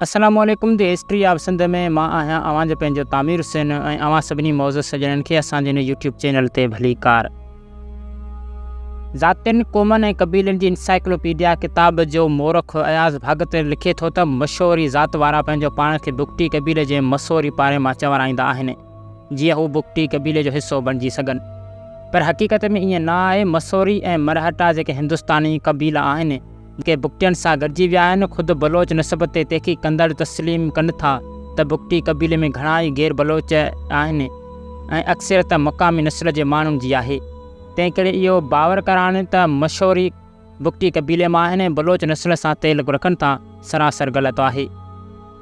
अस्सलामुअलैकुम। The history of Sindh में मां आहियां अवां जो पंहिंजो तामीर हुसैन ऐं अवां सभिनी मौज़ूद सॼणनि खे असांजे हिन यूट्यूब चैनल ते भली कार। ज़ातियुनि क़ौमनि ऐं क़बीलनि जी इंसाइक्लोपीडिया किताब जो मोरख़ अयाज़ भागत लिखे थो त मशहूरी ज़ात वारा पंहिंजो पाण खे बुगटी क़बीले जे मसोरी पारे मां चवराईंदा आहिनि जीअं हू बुगटी क़बीले जो हिसो बणिजी सघनि, पर हक़ीक़त में ईअं न आहे। मसोरी ऐं मरहटा जेके हिंदुस्तानी क़बीला आहिनि जेके बुगटियुनि सां गॾिजी विया आहिनि, ख़ुदि बलोच नस्ब ते तहक़ीक़ कंदड़ तस्लीम कनि था त बुगटी क़बीले में घणा ई गैर बलोच आहिनि ऐं अक्सरियत मक़ामी नस्ल जे माण्हुनि जी आहे। तंहिं करे इहो बावर कराइण त मशहूरी बुगटी क़बीले मां आहिनि ऐं बलोच नस्ल सां तेलुक़ु रखनि था, सरासर ग़लति आहे।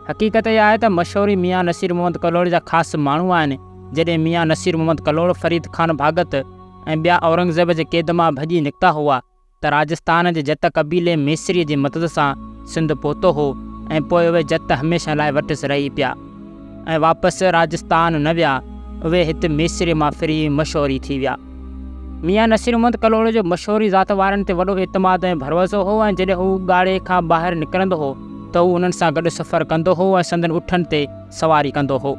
हक़ीक़त इहा आहे त मशहूरी मियाँ नसीर मोहम्मद कलोड़ जा ख़ासि माण्हू आहिनि। जॾहिं मियाँ नसीर मोहम्मद कलोड़, फरीद खान भागत ऐं ॿिया औरंगज़ेब जे क़ैद मां भॼी निकिता हुआ त राजस्थान जे जत क़बीले मेसरीअ जी मदद सां सिंध पहुतो हो ऐं पोइ उहे जत हमेशह लाइ वटिसि रही पिया ऐं वापसि राजस्थान न विया। उहे हिते मेसरीअ मां फिरी मशहूरी थी विया। मियाँ नसीर मोहम्मद कलोड़ जो मशहूरी ज़ात वारनि ते वॾो एतमाद ऐं भरवसो हो ऐं जॾहिं हू ॻाढ़े खां ॿाहिरि निकिरंदो हो त हू उन्हनि सां गॾु सफ़रु कंदो हो ऐं संदनि उठनि ते सवारी कंदो हो।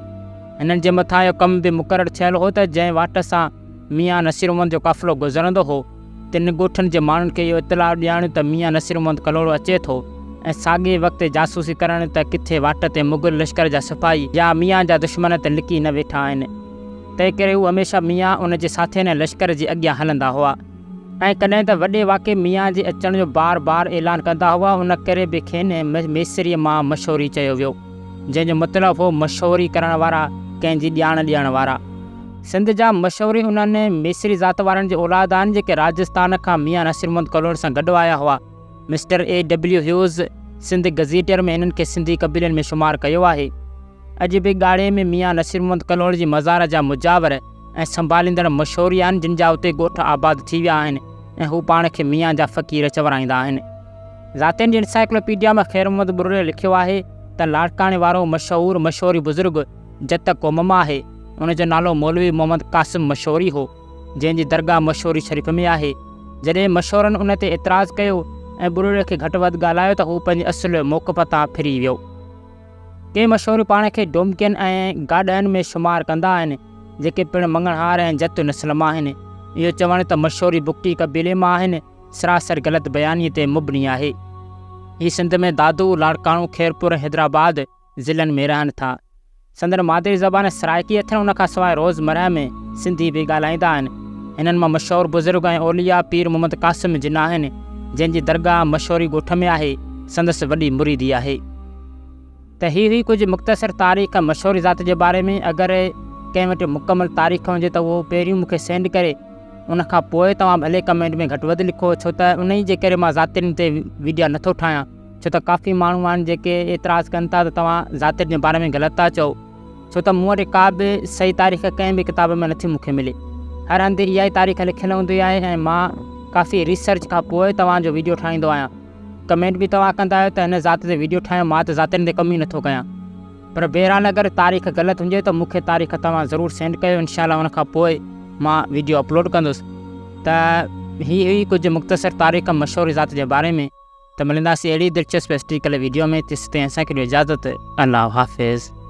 हिननि जे मथां इहो कमु बि मुक़ररु थियलु हो त जंहिं वाट सां मियाँ नसीर मोहम्मद जो क़ाफ़िलो गुज़रंदो हो, तिनि ॻोठनि जे माण्हुनि खे इहो इतलाउ ॾियणु त मियाँ नसीर मोहम्मद कलोड़ अचे थो ऐं साॻिए वक़्तु जासूसी करणु त किथे वाट ते मुग़ल लश्कर जा सिपाही या मियाँ जा दुश्मन त लिकी न वेठा आहिनि। तंहिं करे हू हमेशह मियाँ उन जे साथियुनि ऐं लश्कर जे अॻियां हलंदा हुआ ऐं कॾहिं त वॾे वाक़े मियाँ जे अचण जो बार बार ऐलान कंदा हुआ। उन करे बि खेनि मेसरीअ मां मशहूरी चयो वियो, जंहिंजो मतिलबु हो मशहूरी करण वारा, कंहिंजी ॼाण ॾियण वारा। सिंध जा मशहूरी उन्हनि मेसरी ज़ात वारनि जे औलाद आहिनि जेके राजस्थान खां मियाँ नसीर मोहम्मद कलोड़ सां गॾु आया हुआ। Mister A.W. ह्यूज़ सिंध गज़ीटियर में हिननि खे सिंधी क़बीलनि में शुमारु कयो आहे। अॼु बि ॻाढ़े में मियाँ नसीर मोहम्मद कलोड़ जी मज़ार जा मुजावर ऐं संभालींदड़ मशहूरी आहिनि, जिन जा उते ॻोठ आबाद थी विया आहिनि ऐं हू पाण खे मियाँ जा फ़क़ीर चवराईंदा आहिनि। ज़ातियुनि जी इंसाइक्लोपीडिया में ख़ैर मोहम्मद बुर्रे लिखियो आहे त लाड़काणे वारो मशहूरी बुज़ुर्ग जत क़ौम मां आहे। उनजो नालो मौलवी मोहम्मद क़ासिम मशहूरी हो, जंहिंजी दरगाह मशहूरी शरीफ़ में आहे। जॾहिं मशहूरनि उन ते एतिराज़ु कयो ऐं बुर्रे खे घटि वधि ॻाल्हायो त हू पंहिंजे असुलु मौक़िफ़ तां फिरी वियो। के मशहूरी पाण खे डोमकियनि ऐं गाॾनि में शुमारु कंदा आहिनि जेके पिणु मंगणहार ऐं जत नस्ल मां आहिनि। इहो चवणु त मशहूरी बुगटी क़बीले मां आहिनि सरासर ग़लति बयानी ते मुबनी आहे। हीअ सिंध में दादू, लाड़काणो, खैरपुर ऐं हैदराबाद ज़िलनि में रहनि था। संदन मादरी ज़बान सराइकी अथनि, उनखां सवाइ रोज़मरह में सिंधी बि ॻाल्हाईंदा आहिनि। हिननि मां मशहूरु बुज़ुर्ग ऐं औलिया पीर मोहम्मद क़ासिम जिन आहिनि, जंहिंजी दरगाह मशहूरी ॻोठ में आहे, संदसि वॾी मुरीदी आहे। त हीअ हुई कुझु मुख़्तसर तारीख़ मशहूरी ज़ात जे बारे में। अगरि कंहिं वटि मुकमल तारीख़ हुजे त उहो पहिरियों मूंखे सेंड करे, उनखां पोइ तव्हां भले कमेंट में घटि वधि लिखो, छो त उन जे करे मां ज़ातियुनि ते वीडियो नथो ठाहियां। छो त काफ़ी माण्हू आहिनि जेके एतिराज़ु कनि था त तव्हां ज़ातियुनि जे बारे में ग़लति था चओ, छो त मूं वटि का बि सही तारीख़ कंहिं बि किताब में नथी मूंखे मिले। हर हंधि इहा ई तारीख़ लिखियलु हूंदी आहे ऐं मां काफ़ी रिसर्च खां पोइ तव्हांजो वीडियो ठाहींदो आहियां। कमेंट बि तव्हां कंदा आहियो त हिन ज़ात ते वीडियो ठाहियां, मां त ज़ातियुनि ते कमु ई नथो कयां। पर बहरहाल अगरि तारीख़ ग़लति हुजे त मूंखे तारीख़ तव्हां ज़रूरु सेंड कयो, इनशाअल्लाह उनखां पोइ मां वीडियो अपलोड कंदुसि। त हीअ हुई कुझु मुख़्तसर तारीख़ मशहूरी ज़ात जे बारे में। त मिलंदासीं अहिड़ी दिलचस्प हिस्ट्रिकल वीडियो में। तेसिताईं असांखे ॾियो इजाज़त। अल्लाह हाफ़िज़।